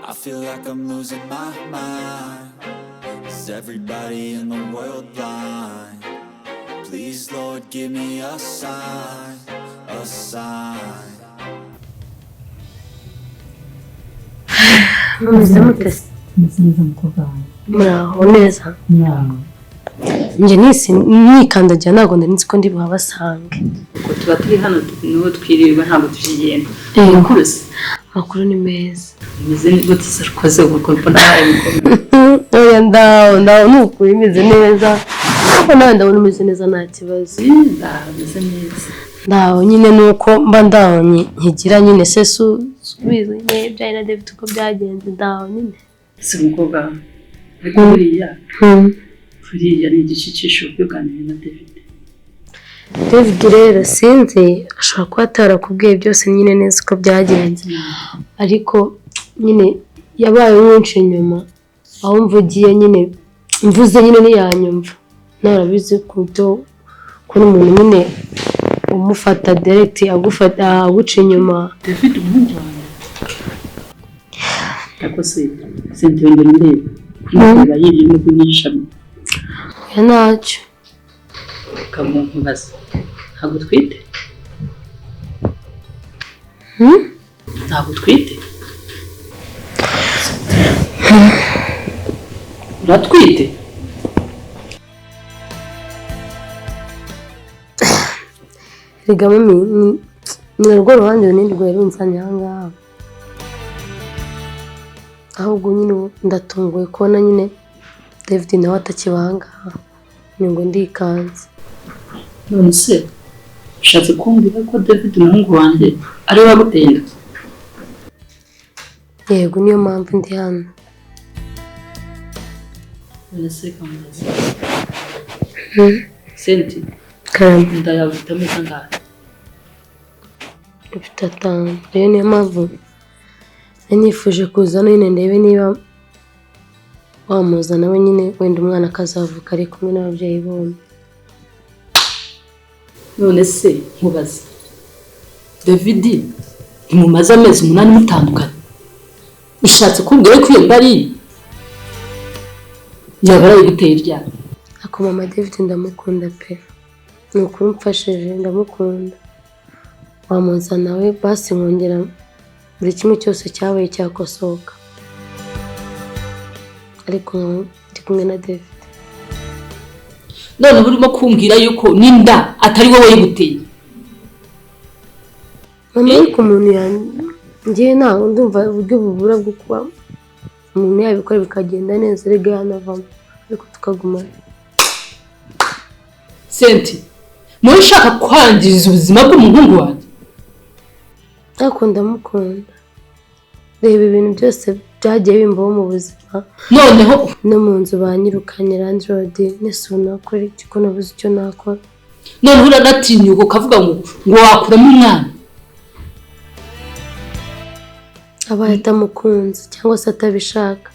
I feel like I'm losing my mind. Is everybody in the world blind? Please, Lord, give me a sign, a sign. Mumeze mutese? Meze neza mukobwa wanjye. Muraho neza? Muraho. Nje nikandagira ntabwo nari nzi ko ndi buhabasange. Ko tuba turi hano niho twiriwe ntabwo tujigenda. Umukozi. Makuru ni meza. Meze neza tuzarkoze uko mbona mukomeye. Oya ndaho nukuri meze neza. Ko nawe ndabona umeze neza nta kibazo. Meze neza. Ndaho nyine nuko mba ndaho nkigira nyine se subizo nyine bya na David uko byagenze ndaho nyine. Si umukobwa. Ariko buriya ni igishicisho byuganira na David. David rero sinzi ashobora kuba atarakubwiye byose nyine neza uko byagenze. Ariko nyine yabaye mwinshi nyuma aho mvugiye nyine mvuze nyine ntiyanyumva. Narabizi kuto ko umuntu nyine umufata direct agufata aguca inyuma. David umuhungu wanjye. Akose sentende ndende. Kwibera yiri no kunyisha. Ya nacyo. Kamuntu basi. Ntabwo twite? Ntabwo twite? Uratwite? Riga mami ni rwo ruhande runini rwari runzanye ahangaha. Ahubwo nyine ndatunguwe kubona nyine David nawe atakibangaha. Ngo ndikanze. None se ushatse kumbwira ko David umuhungu wanjye ari we waguteye? Yego niyo mpamvu ndi hano. None se kamubaza. Senti. Karame. Ndayavita mu kangahe? Ufite atanu. Rero niyo mpamvu nifuje kuza nyine ndebe niba wamuzana we nyine wenda umwana akazavuka ari kumwe n'ababyeyi bombi. None se nkubaza. David mumaze amezi 8 mutandukanye. Ushatse kumbwira ko iyo bari yabaraye guteye irya. Ako mama David ndamukunda pe. Nukuri mfashije ndamukunda. Wamuzana we basi nkongera buri kimwe cyose cyabaye cyakosoka. Ariko ndi kumwe na David. None burimo kumbwira yuko ninda atari wowe yiguteye. Mama ariko umuntu ngiye ntaho ndumva uburyo bubura bwo kuba umuntu yabikora bikagenda neza rega yanavamo ariko tukagumana. Senti, mu ushaka kwangiza ubuzima bw'umuhungu wanjye. Ariko ndamukunda. Reba ibintu byose byagiye bimbaho mu buzima. Noneho no mu nzu banyirukanye landlord nese nakora iki ko nabuze icyo nakora. None uranatinyuka ukavuga ngo wakuramo umwana. Abaye atamukunze cyangwa se atabishaka.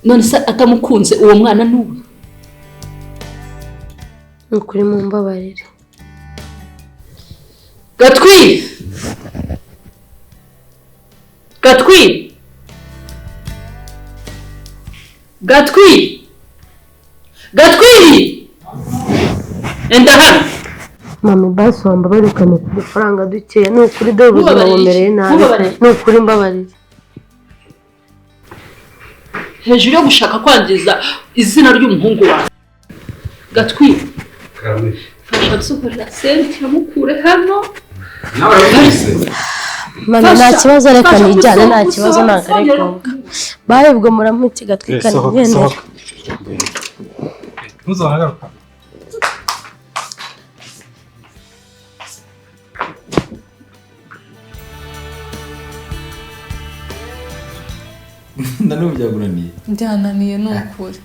None se atamukunze uwo mwana n'uwe? Nukuri mu mbabarire. Gatwi! Gatwi! Gatwi! Gatwi! Enda hano. Mama basi wambabarikane ku mafaranga dukeya nukuri dore ubuzima bumereye nabi nukuri mbabarire. Hejuru yo gushaka kwangiza izina ry'umuhungu wawe. Gatwi. Karame. Fasha gusokorera senti yamukure hano. Nawe urabise. Mama nta kibazo reka nijyane nta kibazo ntagareko. Baye ubwo muramuki gatwikana ngende. Ntuzahagaruka. Ndanubyaguraniye. Byananiye nukuri.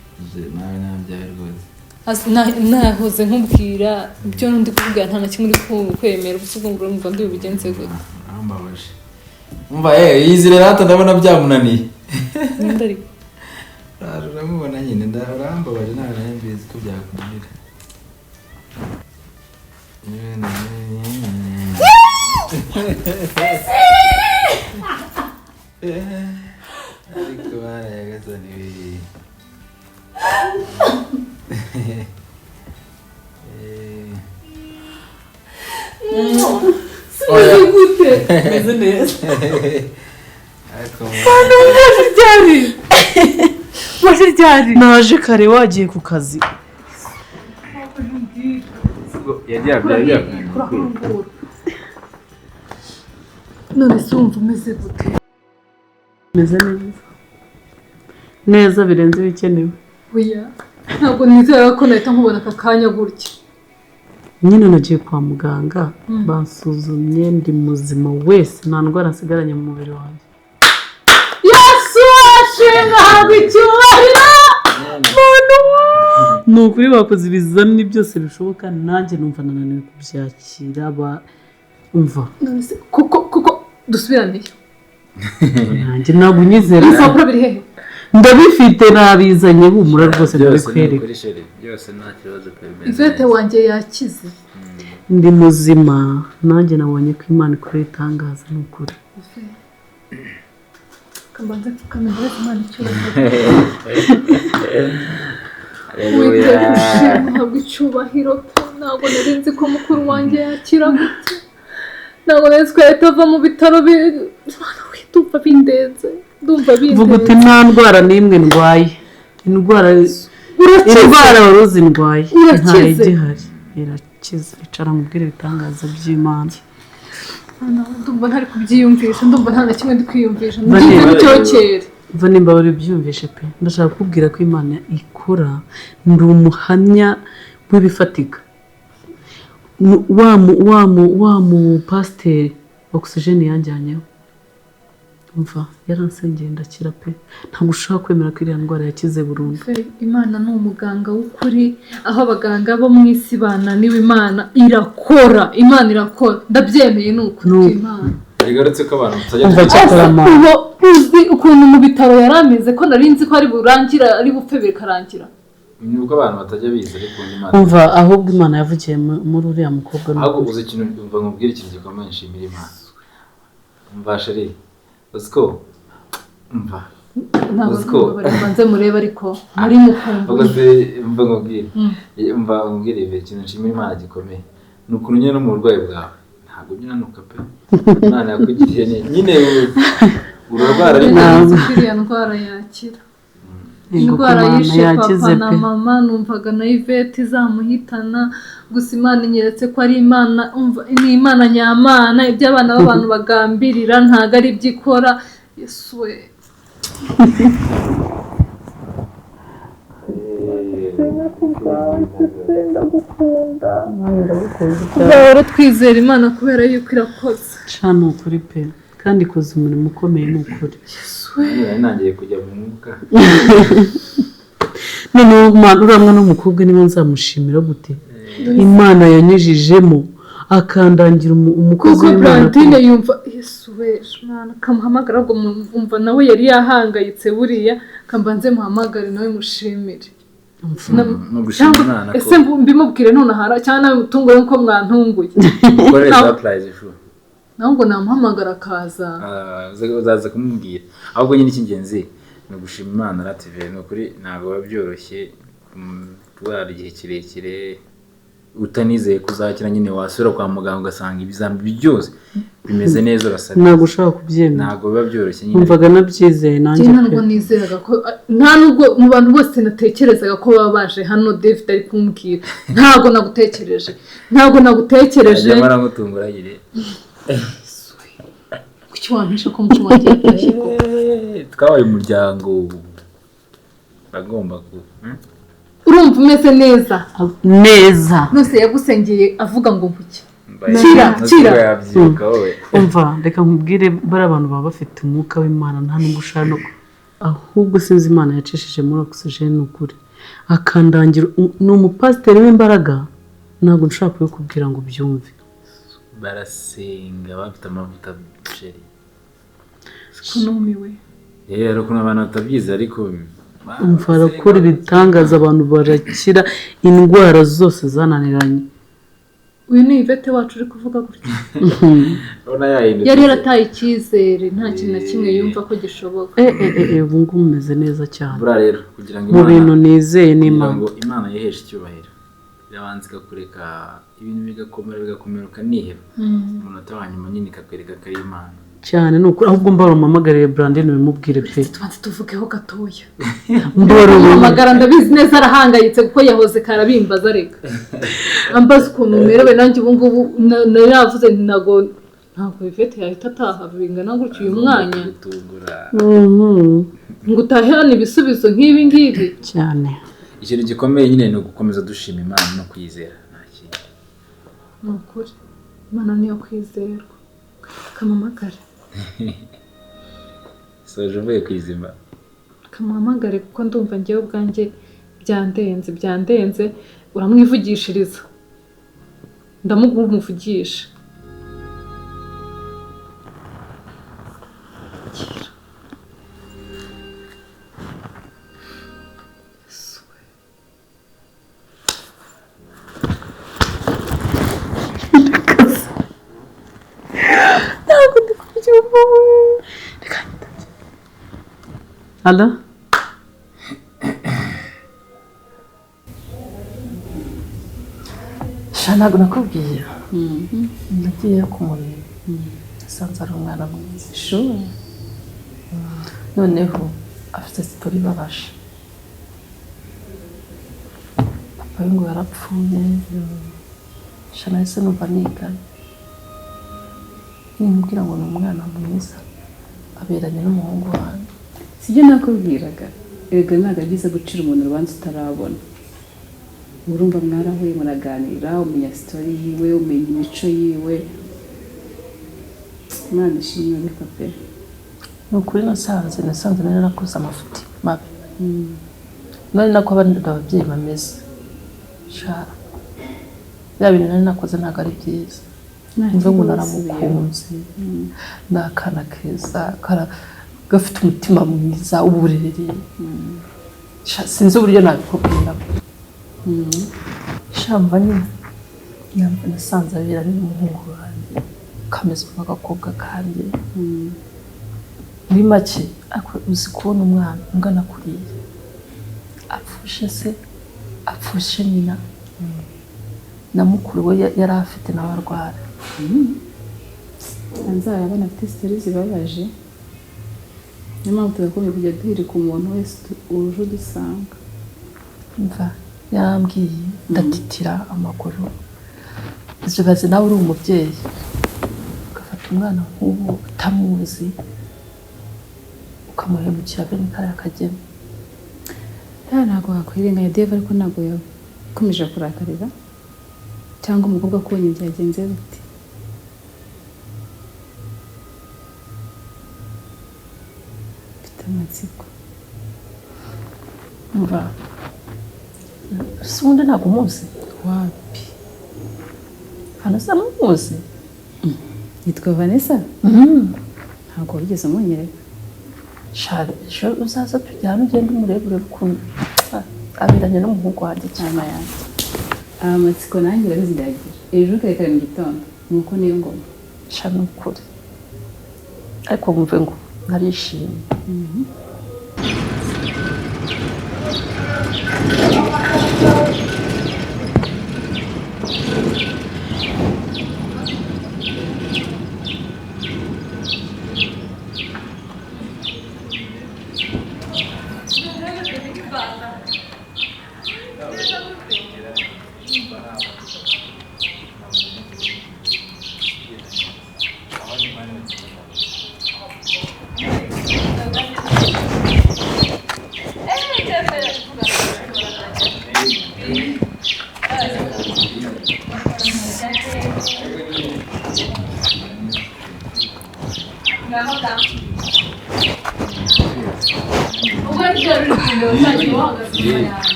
Nawe nabyaye rwose. Nahoze nkubwira ibyo ndi kuvuga nta na kimwe uri kwemera ubusubwo ngo urumva ndi ubigenze gute. Ambabaje. Umva yizire rata ndabona byamunaniye. Ndari. Uramubona nyine ndarambabaje nawe nambizi ko byakunira. ariko barayagazana ibi Meze gute? Meze neza. Waje ryari? Naje kare wagiye ku kazi. yagiye None se wumva umeze gute? Meze neza. Neza birenze ibikenewe. Oya, ntabwo nizera ko nahita nkubona aka kanya gutya. Nyine nagiye kwa muganga bansuzumye ndi muzima wese nta ndwara nsigaranye mu mubiri wanjye. Yesu washinga habwa icyubahiro! Ni ukuri bakoze ibizamini byose bishoboka nanjye numva nananiwe kubyakira umva. None se kuko dusubiraneyo. Nanjye ntabwo unyizera. Ibipapuro biri hehe? Ndabifite nabizanye humura rwose ndabikwereka. byose nta kibazo pe. Ivete wanjye yakize. Ndi muzima nanjye nabonye ko Imana ikora itangaza n'ukuri. Kambanze kamera Imana icyubahiro. Witeka ushimwe habwa icyubahiro pe. Ntabwo nari nzi ko mukuru wanjye yakira gute. Ntabwo nari nzi ko yahita ava mu bitaro ndumva bindenze. Vuga uti nta ndwara n'imwe ndwaye. Indwara wari uzi ndwaye. Ntayo igihari. Irakize. Icara mubwire ibitangaza by'Imana. Ndumva ntari kubyiyumvisha. Ndumva nta na kimwe ndi kwiyumvisha. Ngize n'icyokere. Mva nimba bari byumvishe pe. Ndashaka kubwira ko Imana ikora. Ndi umuhamya w'ibifatika. Wa mu pasiteri oxygene yanjyanyeho. Umva yaransengeye ndakira pe. Ntabwo ushaka kwemera ko iriya ndwara yakize burundu. Imana ni umuganga w'ukuri. Aho abaganga bo mu isi bananiwe Imana irakora. Imana irakora. Ndabyemeye ni ukuri Imana. Bigarutse ko abantu uba uzi ukuntu mu bitaro yari ameze ko nari nzi ko ari burangira ari bupfe bikarangira. Nuko abantu batajya biza ariko Imana. Umva ahubwo Imana yavugiye muri uriya mukobwa. Ahubwo uzi ikintu umva nkubwira ikintu gikomeye nshimira Imana. Umva sheri uziko umva uziko banze mureba ariko muri mukumva. Ubwo se umva nkubwira umva nkubwira ikintu nshimira Imana gikomeye. Nukuntu nyine no mu burwayi bwawe ntabwo nyinanuka pe. Imana yakugiriye nyine urarwara ariko iriya ndwara yakira. Indwara yishe papa na mama numvaga na Ivete izamuhitana gusa Imana inyeretse ko ari Imana ni Imana nyamana ibyo abana b'abantu bagambirira ntago ari ibyo ikora. Yesu we ndagukunda twizera Imana kubera yuko irakoze cyane ukuri pe kandi ikoze umurimo ukomeye ni ukuri. nangiye kujya mu mwuka. None uramwe n'umukobwa niba nzamushimira gute. Imana yanyujijemo akandangira umukozi w'Imana. Kuko Brandine yumva Yesu we Imana kamuhamagara ngo umva nawe yari yahangayitse buriya kambanze muhamagare nawe mushimire. Ese mbimubwire none ahara cyane mutunguye nko mwantunguye. Ukore surprise fu. Ntabwo namuhamagara akaza. Uzaza kumubwira. Ahubwo nyine icy'ingenzi no gushima Imana rative no kuri ntabwo babyoroshye twara igihe kirekire utanizeye kuzakira nyine wasura kwa muganga ugasanga ibizambi byose bimeze neza urasaba. Ntabwo ushaka kubyemera. Ntabwo biba byoroshye nyine. Umvaga nabyizeye nanjye. Ntabwo nizeraga ko nta nubwo mu bantu bose natekerezaga ko baba baje hano David ari kumbwira. Ntabwo nagutekereje. Nyamara ngutungura yire. Kuki wampisha ko mutima wagiye yatashye ko twabaye umuryango bagomba ku urumva umeze neza nose yagusengeye avuga ngo mpuke kira yabyuka wowe. Umva reka nkubwire bari abantu baba bafite umwuka w'Imana nta n'ugushano ahubwo sinzi Imana yacishije muri oxygene ukuri akandangira ni umupasiteri w'imbaraga ntabwo nshaka kubikubwira ngo byumve. Barasenga bafite amavuta sheri kunumiwe rero kuna abantu batabyiza ariko umva arakora ibitangaza abantu barakira indwara zose zananiranye. uyu ni Yvette wacu uri kuvuga gutya yari yarataye icyizere nta kintu na kimwe yumva ko gishoboka ubu ngubu umeze neza cyane buriya rero kugira ngo mu bintu nizeye n'Imana ngo Imana yiheshe icyubahiro irabanza ikakureka ibintu bigakomera ukaniheba umunota wa nyuma nyine ikakwereka ko ari Imana cyane nuko ahubwo mbaramamagariye Brandine bimubwire pe tubanze tuvugeho gatoya ndamamagara ndabizi neza arahangayitse kuko yahoze karabimbaza reka ambaza ukuntu merewe nanjye ubu ngubu naravuze ntago Yvette yahita ataha bingana gutyo uyu mwanya ngo utahirane ibisubizo nk'ibi ngibi cyane ikintu gikomeye nyine ni ugukomeza dushima Imana no kwizera nta kintu ni ukuri Imana niyo kwizerwa kamamagare soje mvuye kwizima kamamagare kuko ndumva ngewe ubwanjye byandenze uramwivugishiriza ndamumuvugisha Alo? Ntabwo nakubwiye nagiye kumureba nasanze ari umwana mwiza noneho afite siporo ibabaje papa we ngo yarapfuye nahise numva nigana nimubwira ngo ni umwana mwiza aberanye n'umuhungu wanjye sibyo nakubwiraga erega ntabwo agize gucira umuntu urubanza utarabona urumva mwarahuye muraganira umenya sitori yiwe umenya imico yiwe Imana ishimwe reka pe ni ukuri nasanze nari nakoze amafuti mabi nari nako ababyeyi bameze shara bya bintu nari nakoze ntabwo ari byiza mve ngo naramukunze ni akana keza gafite umutima mwiza uburere sinzi uburyo nabikubwira shamba nyine nasanze aberanye n'umuhungu wanjye kameze nk'agakobwa kanjye muri make uzi kubona umwana ungana kuriya apfushe se apfushe nyina na mukuru we yari afite n'abarwara nzarabona afite sitori zibabaje niyo mpamvu tugakomeye kujya duhirika umuntu wese uje udusanga mva yarambwiye ndatitira amaguru ibaze nawe uri umubyeyi ugafata umwana nk'ubu utamuzi ukamuhemukira bene kariya kageni ntabwo wakwirenganya Dave ariko ntabwo yakomeje kurakarira cyangwa umukobwa kubonye byagenze bite mfite amatsiko mva si ubundi ntabwo umuzi wapi hano se amuzi yitwa Vanessa ntabwo wigeze umunyereka shari ejo uzaza tujyana ugenda umurebure ukuntu aberanye n'umuhungu wanjye cyane yanjye amatsiko nanjye barazidagira ejo kare mu gitondo nuko niyo ngoma shari ni ukuri ariko wumve ngo narishimye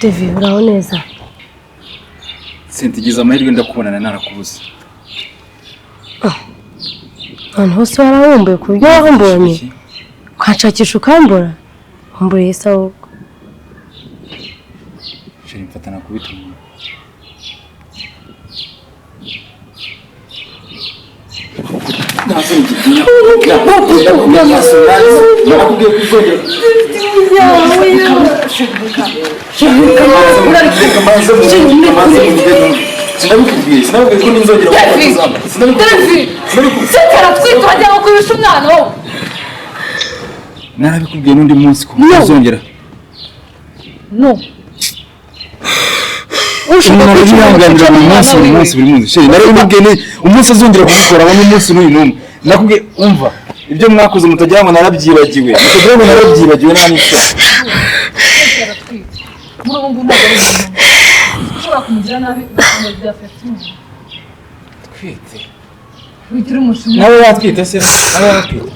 Devi uraho neza sintigize amahirwe ndakubonana narakubuze ahantu hose warahumbuye ku buryo wahumbonye ukanshakisha ukambura umburiye se ahubwo sheri mfatana kubita umuntu sinabikubwiye ko ninzongera narabikubwiye n'undi munsi ko uzongera ushaka buri munsi sheri narabimubwiye umunsi azongera kubikora abone umunsi n'uyu n'umwe nakubwiye umva ibyo mwakoze mutagira ngo narabyibagiwe mutagira ngo narabyibagiwe nta n'icyo ushobora kumugira nabi bya fetimu twite wigira umushinga nawe watwite se nawe watwite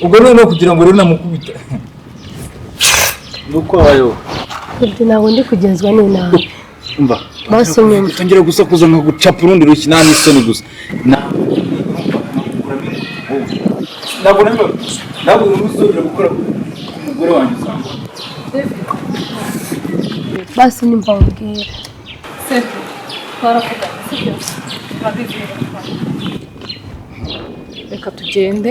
ubwo no kugira ngo rero namukubita nuko abayo ibyo ntabwo ndi kugenzwa n'inama umva basi nyuma utangira gusakuza nka gucapa urundi rushyi nta n'isoni gusa ntabwo uzongera gukora umugore wanjye usanga basi nyumva wabwira sefu twaravuga sibyo babibwira reka tugende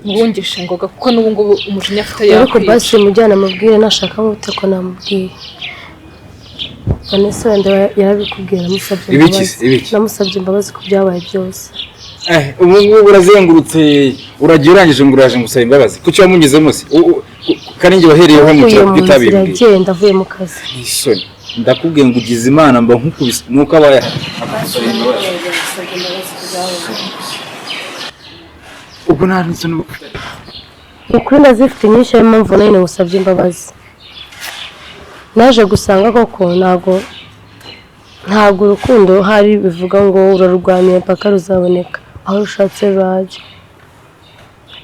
mubungishe ngoga kuko n'ubu ngubu umujinya afite ariko basi mujyana amubwire nashaka nk'ute ko namubwiye Vanessa wenda yarabikubwira namusabye imbabazi ku byabaye byose ubu ngubu urazengurutse uragiye urangije ngo uraje ngusaba imbabazi kuki wamugezemo se kandi njye wahereyeho mu cyo kwitabira agenda avuye mu kazi isoni ndakubwiye ngo ugize imana mba nkukubise nuko aba ubwo nta n'isoni ukuri ndazifite nyinshi ariyo mpamvu nayo ngusabye imbabazi naje gusanga koko ntabwo urukundo hari bivuga ngo urarurwaniye mpaka ruzaboneka aho rushatse rurajya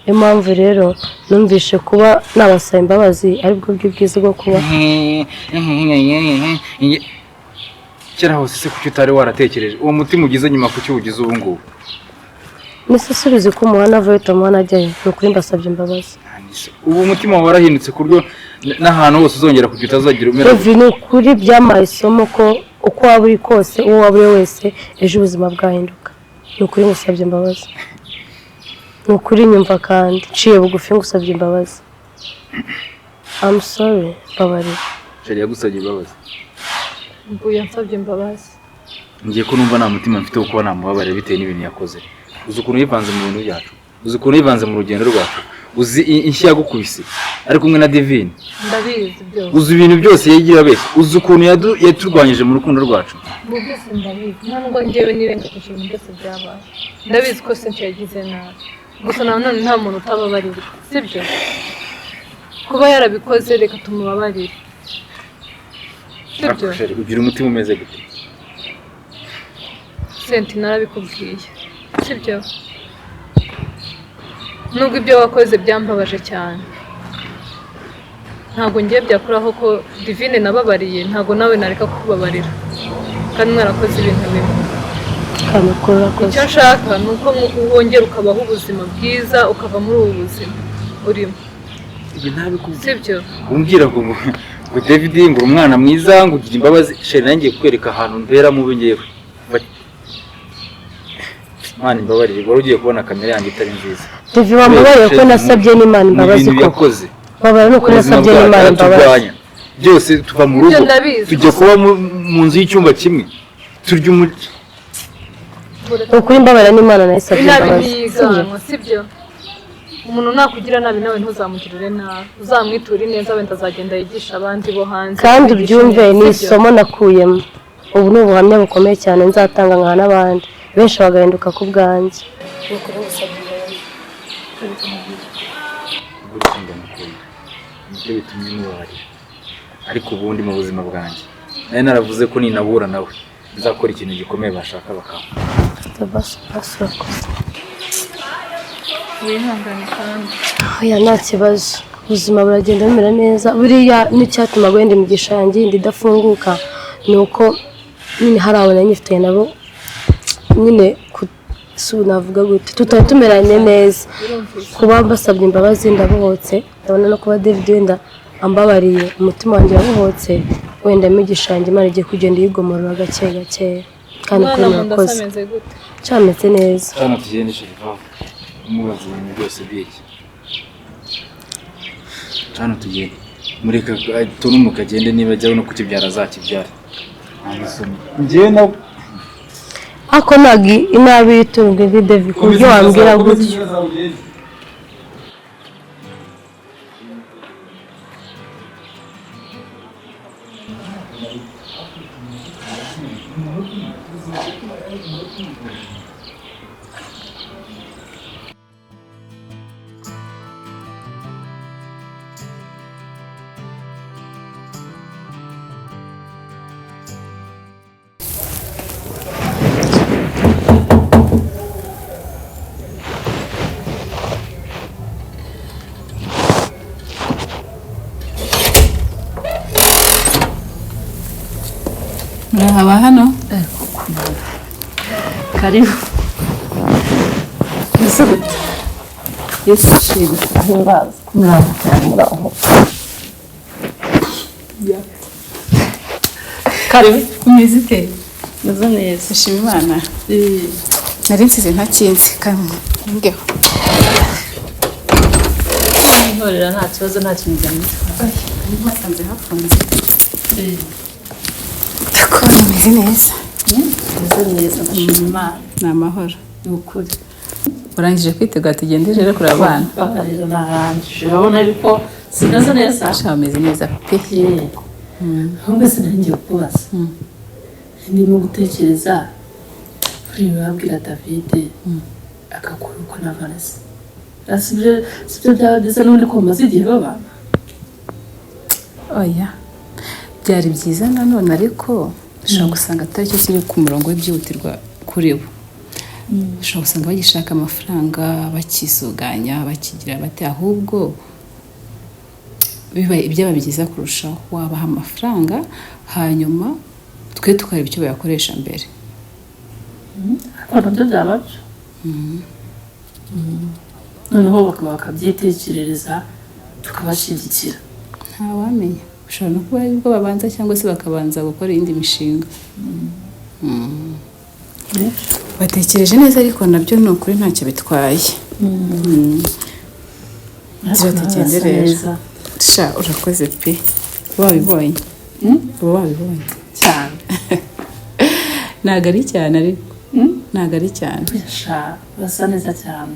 niyo mpamvu rero numvishe kuba nabasaba imbabazi aribwo bwiza bwo kuba kera hose se kuki utari waratekereje uwo mutima ugize nyuma kuki uwugize ubu ngubu nise subize ko umuhana avuye utamuhana ajyayo ni ukuri mbasabye imbabazi ubu umutima wawe warahindutse ku buryo n'ahantu hose uzongera kujya utazagira umera ni ukuri byamaye isomo ko uko waba uri kose uwo waba uri wese ejo ubuzima bwahinduka ni ukuri ngusabye imbabazi ni ukuri nyumva kandi nciye bugufi ngusabye imbabazi I'm sorry babarira sheri yagusabye imbabazi ubwo yansabye imbabazi ngiye ko numva nta mutima mfite wo kuba namubabarira bitewe n'ibintu yakoze uzi ukuntu yivanze mu bintu byacu uzi ukuntu yivanze mu rugendo rwacu uzi inshyi yagukubise ari kumwe na Divine ndabizi byose uzi ibintu byose yagira bese uzi ukuntu yaturwanyije mu rukundo rwacu byose ndabizi ntabwo njyewe nirengagije ibintu byose byabaye ndabizi ko se yagize nabi gusa nanone nta muntu utababarira sibyo kuba yarabikoze reka tumubabarire sibyo ugira umutima umeze gute senti narabikubwiye sibyo nubwo ibyo wakoze byambabaje cyane ntabwo ngiye byakuraho ko Divine nababariye ntabwo nawe nareka kukubabarira kandi mwarakoze ibintu bimwe icyo nshaka ni uko wongera ukabaho ubuzima bwiza ukava muri ubu buzima urimo sibyo umbwira ngo David ngo umwana mwiza ngo ugira imbabazi sheri nangiye kukwereka ahantu mbera mu ngewe Imana imbabarire wari ugiye kubona kamera yanjye itari nziza Divi wamubariye ko nasabye n'Imana imbabazi ko babara nuko nasabye n'Imana imbabazi byose tuva mu rugo tujya kuba mu nzu y'icyumba kimwe turya umuti ukuri mbabara n'Imana nayisabye imbabazi sibyo umuntu nakugira nabi nawe ntuzamugirire nabi uzamwiture neza wenda azagenda yigisha abandi bo hanze kandi ubyumve ni isomo nakuyemo ubu ni ubuhamya bukomeye cyane nzatanga nka n'abandi benshi bagahinduka ku bwanjye nibyo bitumye mubabarira ariko ubundi mu buzima bwanjye nari naravuze ko ninabura nawe nzakora ikintu gikomeye bashaka bakaba wihangane kandi oya nta kibazo ubuzima buragenda bumera neza buriya n'icyatuma wenda imigisha yanjye yindi idafunguka ni uko nyine hari abana nyifite nabo nyine su navuga gute tutaba tumeranye neza kuba mbasabye imbabazi ndabohotse ndabona no kuba David wenda ambabariye umutima wanjye wabohotse wenda migisha yanjye Imana igiye kugenda yigomorora gake gake kandi kuri Murukozi cyameze neza cyane tugende shiriva umubaza ibintu byose byiki cyane tugende mureka tunumuka agende niba ajyaho no kukibyara azakibyara njyewe na ako nagi inabi yitunga David ku buryo wambwira gutyo Murahaba hano? Karibu. Nisubuti. Yesu ashimwe. Ahimbaza. Muraho. Karibu. Umeze ute? Meze neza. Ashima Imana. Nari nsize ntakinze kandi ngeho. Ntorera nta kibazo nta kintu byamutwaye. Ari basanze hafunze. Meze neza. Meze neza. Ni amahoro. Ni ukuri. Urangije kwitegura tugende rero kuri abana. Rero narangije. Urabona ariko sinaza neza. Bameze neza pe. Ahubwo sinangiye kubaza. Ndimo gutekereza kuri babwira David akakora uko na Vanessa. Sibyo byageze n'undi ko maze igihe babana. Oya. Byari byiza nanone ariko ushobora gusanga atari cyo kiri ku murongo w'ibyihutirwa kuri bo. Ushobora gusanga bagishaka amafaranga bakisuganya bakigira bate ahubwo bibaye ibyaba byiza kurushaho wabaha amafaranga hanyuma twe tukareba icyo bayakoresha mbere. Nabyo byababyo. Noneho bakabyitekerereza tukabashyigikira. Ntawamenya. Ushobora no kuba aribwo babanza cyangwa se bakabanza gukora iyindi mishinga. Batekereje neza ariko nabyo ni ukuri ntacyo bitwaye. Tugende rero. Sha urakoze pe. Wabibonye? Wabibonye cyane. Ntabwo ari cyane ariko. Ntabwo ari cyane. Sha basa neza cyane.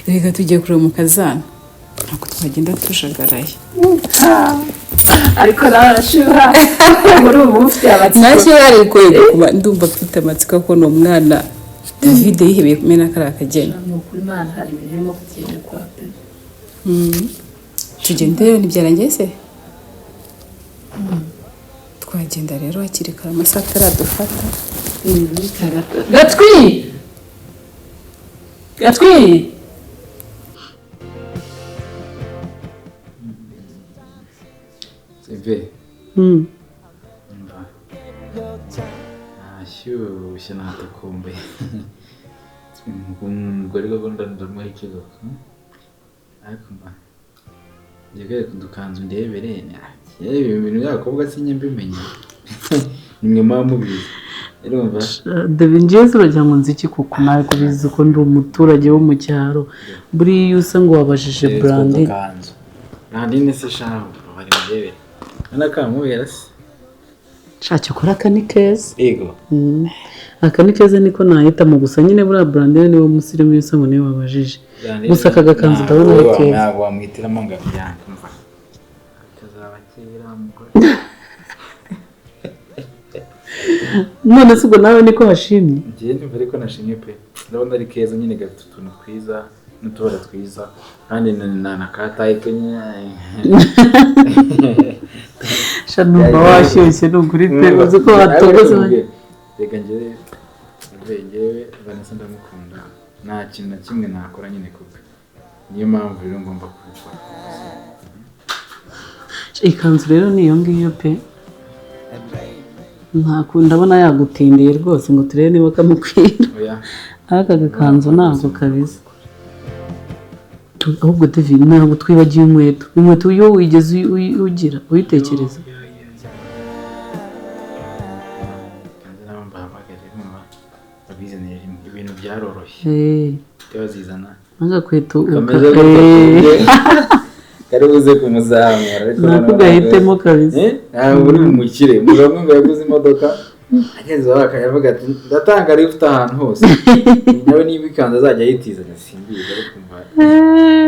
Reka tugiye kureba mu kazana. Ntabwo twagenda tujagaraye. Ariko nawe arashyuha muri ubu ufite amatsiko. Ntacyo ariko kuba ndumva afite amatsiko ko ni umwana David yihebeye kumena kari akageni. Ni ukuri Imana hari ibintu kugenda kwa pe. Tugende rero ntibyarangiye se? Twagenda rero hakiri kare amasaha ataradufata. Gatwi! Seve. Ashyushye natakumbe. Umugore gahunda ndamuha ikigo. Ariko mba. Njye kudukanzu ndebere. Ibintu by'abakobwa sinye mbimenye. Nimwe mubizi. Urumva? David njyewe uragira ngo nzi iki kuko nawe kubizi ko ndi umuturage wo mu cyaro. Buriya usa ngo wabajije Brandi. Brandi ni se shaho bari ndebere. Nakamubera se. Shaka kora akani keza. Yego. Akani keza niko nahita mu gusa nyine buriya Brandi niwe musirimu yusa ngo niwe wabajije. Gusa akagakanzu ndabona ari keza. Ntabwo wamwitiramo ngo byange umva. Kazabakira umugore. None se ubwo nawe niko washimye? Njye ndumva ariko nashimye pe. Ndabona ari keza nyine gafite utuntu twiza n'utubara twiza kandi na kataye kenye. Shanumva washyushye n'uguri pe uzi ko watogoze. Reka njyewe Vanessa ndamukunda. Nta kintu na kimwe nakora nyine kuko. Niyo mpamvu rero ngomba kubikora. Ikanzu rero niyo ngiyo pe. Ndabona yagutindiye rwose ngo turebe niba kamukwira. Oya. aka gakanzu ntabwo kabisa ahubwo David ntabwo twibagiye inkweto iyo wigeze ugira uyitekereza ibintu byaroroshye byazizana n'agakweto kari buze kumuzamura ariko nako gahitemo kabisa ntabwo uri umukire mugabo ngo yaguze imodoka ageze aho akayavuga ati ndatanga lift ahantu hose nawe niba ikanzu azajya yitizanya simbiza ariko mva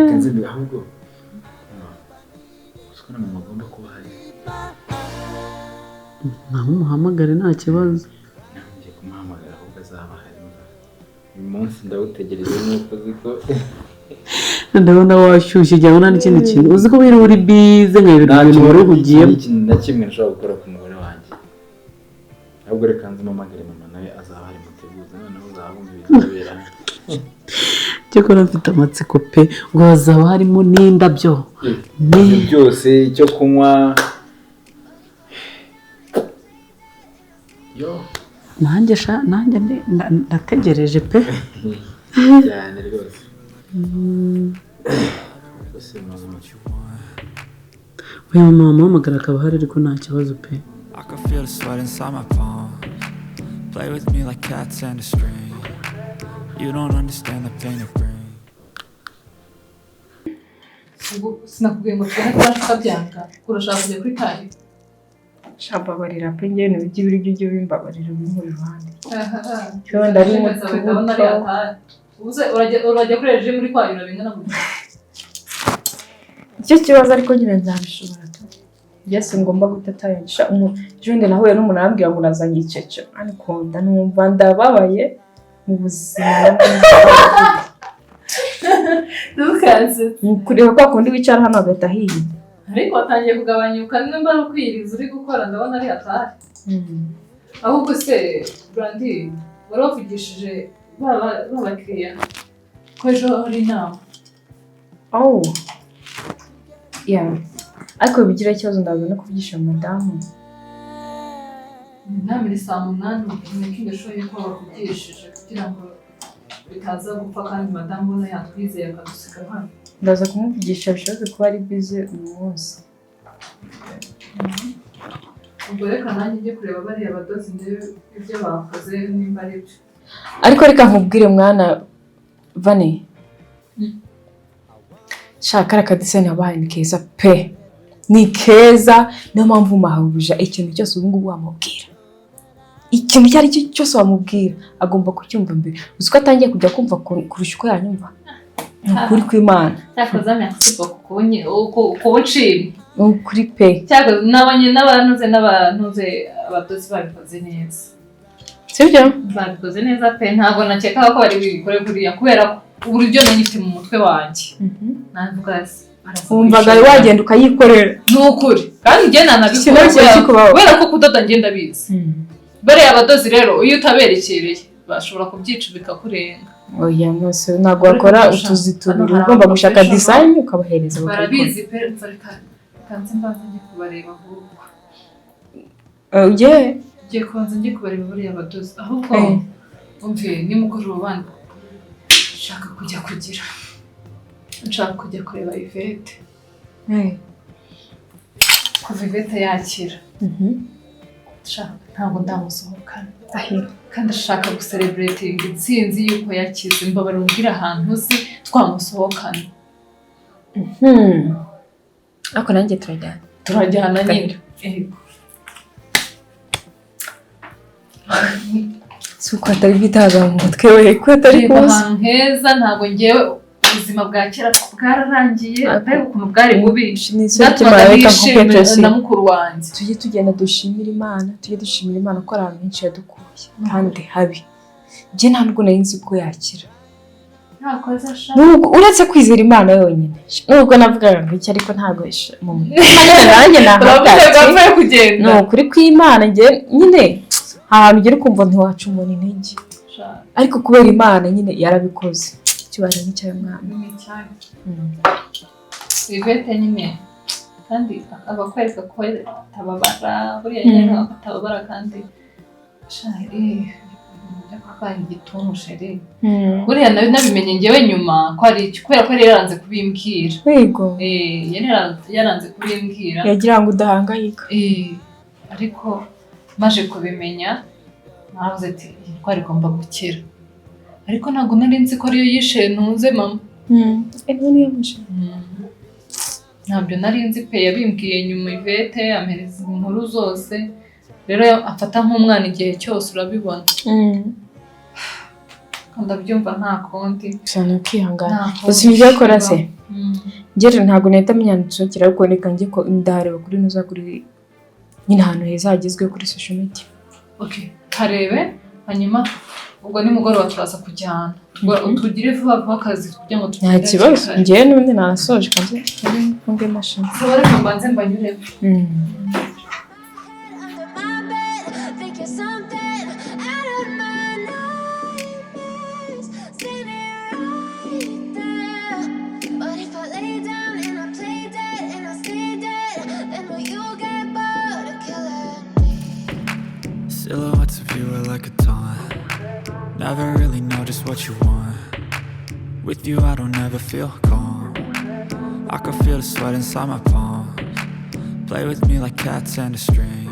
kanze ndi ahubwo usukana mu magomba kuba hari namuhamagare nta kibazo ngiye kumuhamagara ahubwo azaba hari uyu munsi ndawutegereje nuko ziko ndabona washyushye cyangwa nta n'ikindi kintu uzi ko wiri uri bize nka ibintu wari uhugiyemo ikintu na kimwe nshobora gukora ku mugore wanjye ahubwo reka nzimamagare mama nawe azaba ari muteguza noneho uzabumva ibizabera cyakora mfite amatsiko pe ngo hazaba harimo n'indabyo byose icyo kunywa yo nanjye ndategereje pe cyane rwose oya mama wamuhamagara akaba ahari ariko nta kibazo pe I can feel the sweat inside my palm. Play with me like cats and a string. You don't understand the pain it brings. Sinakubwiye ngo tujyane kwa byanga urashaka kujya kuri kayi shababarira pe njye ne bijye biryo byo bimbabarira bimuri ruhande cyo ndari mu uze urajya kuri reje muri kwayura bingana gutya icyo kibazo ariko nyine nzabishobora tu byese ngomba gutatayisha jundi nahuye n'umuntu arambwira ngo nazanye icece ariko ndanumva ndababaye mu buzima dukanze kureba kwa kundi wicara hano agahita hiye ariko watangiye kugabanyuka nimba ari ukwiriza uri gukora ndabona ari hatari ahubwo se Brandi wari wavugishije babakiriya ko ejo hari inama ariko bigira ikibazo ndabona kuvugisha madamu inama iri saa 8 niko ingashoboye ko bakuvugishije kugira ngo bitaza gupfa kandi madamu ubona yatwizeye akadusiga hano ndaza kumuvugisha bishoboke kuba ari bize uyu munsi ubwo reka nanjye njye kureba bariya badozi ndebe ibyo bakoze nimba ari byo ariko reka nkubwire mwana Vane shaka rakadiseni abaye ni keza pe ni keza niyo mpamvu mahubuje ikintu cyose ubu ngubu wamubwira ikintu cyari cyo cyose wamubwira agomba kucyumva mbere uziko atangiye kujya kumva kurusha uko yanyumva ukuri kw'Imana cyakoze merci beaucoup kubucira ukuri pe cyakoze n'abantuze abadozi babikoze neza sibyo babikoze neza pe ntabwo nakeka ko bari bikore kuriya kubera uburyo nanyifite mu mutwe wanjye navuga umvaga wagenda ukayikorera n'ukuri kandi njye nanabikora kubera ko kudoda ngenda bizi bariya abadozi rero iyo utaberekereye bashobora kubyica bikakurenga oya nose ntabwo wakora utuzi tubiri ugomba gushaka design ukabahereza barabizi pe kanze mbanza njye kubareba ahubwo ngiye kubanza njye kubareba bariya abadozi ahubwo umve nimugoroba nshaka kujya kureba Yvette kuva Yvette yakira ntabwo ndamusohokana kandi ashaka gucelebrating intsinzi yuko yakize mbabara umbwira ahantu uzi twamusohokana ariko nanjye turajyana nyine si uko atari bitaga mu mutwe we ko atari kuza ahantu heza ntabwo ngewe ubuzima bwa kera bwararangiye atari ukuntu bwari bubi natwaga nishimye na mukuru wanjye tujye tugenda dushimira Imana ko ari ahantu henshi yadukuye kandi habi njye ntabwo nari nzi ko yakira uretse kwizera Imana yonyine nubwo navugaga ngo iki ariko ntabwo mu nanjye kugenda ni ukuri kw'Imana njye nyine ahantu ugera ukumva ntiwaca umuntu intege ariko kubera Imana nyine yarabikoze ikibazo n'icyayo mwana Yvette nyine kandi abakwereka ko atababara buriya nyine atababara kandi kabaye igituntu sheri buriya nabimenye ngewe nyuma ko ari iki kubera ko yari yaranze kubimbwira yego yari yaranze kubimbwira yagira ngo udahangayika ariko maje kubimenya navuze ati indwara igomba gukira ariko ntabwo nari nzi ko ariyo yishe ntunze mama none yamushe ntabyo nari nzi pe yabimbwiye nyuma Ivete ampereza inkuru zose rero afata nk'umwana igihe cyose urabibona ndabyumva nta kundi cyane kwihangana uzi ibyo akora se ngere ntabwo nahita menyandikira ariko reka njye ko ndahareba kuri nuza kuri nyine ahantu heza hagezwe kuri social media karebe hanyuma ubwo nimugoroba turaza kujyana tugire vuba vuba akazi kugira ngo nta kibazo ngewe n'ubundi narasoje kanze nkumve mashini reka mbanze mbanyuremo Silhouettes of you are like a taunt. Never really know just what you want. With you I don't ever feel calm. I can feel the sweat inside my palms. Play with me like cats and a string.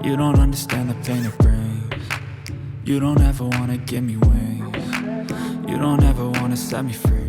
You don't understand the pain it brings. You don't ever wanna give me wings. You don't ever wanna set me free.